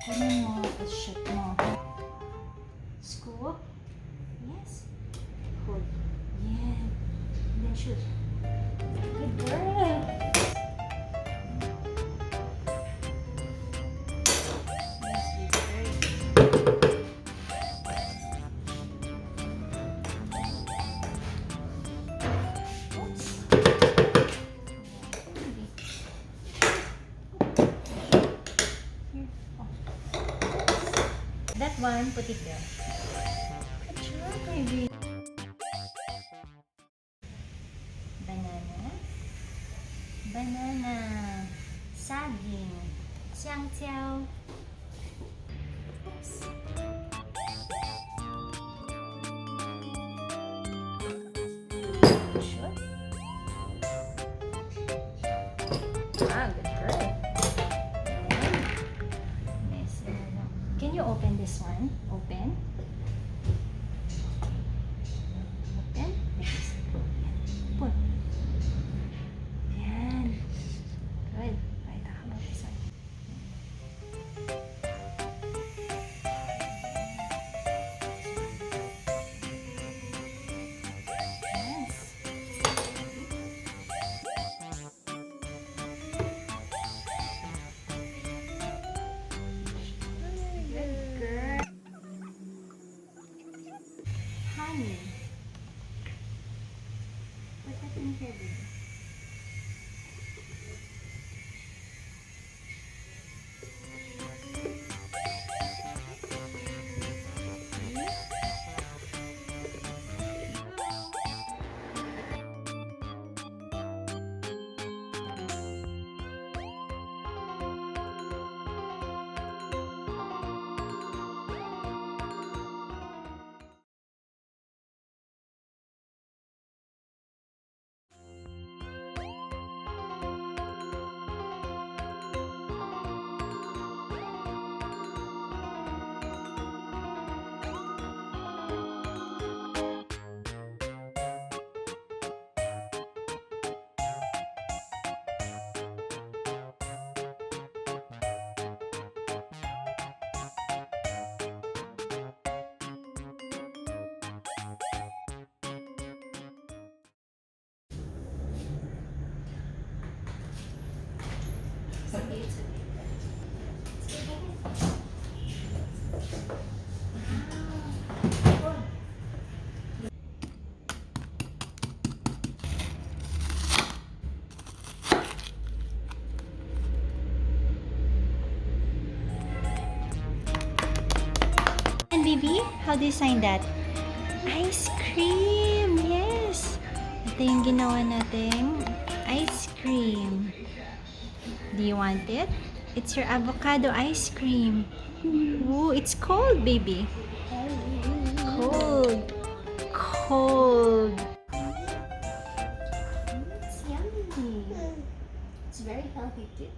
Ganyan mo, i-shake mo. Scoop. Yes. Hold. Yeah. And then shoot. Good girl. Yes, very good. Oops. That one, put it there. Good job, baby. Banana. Banana. Saging. Xiangjiao. Oops. Sure. Ah, good girl. Can you open this one? Open. Open. Put. Yan. Good. Right, how about this one? Yes. Good girl. Honey. Put that in here, baby. And baby, how do you sign that? Ice cream! Yes! Ito yung ginawa nating ice cream. Do you want it? It's your avocado ice cream. Ooh, it's cold, baby. Cold. Cold. It's yummy. It's very healthy too.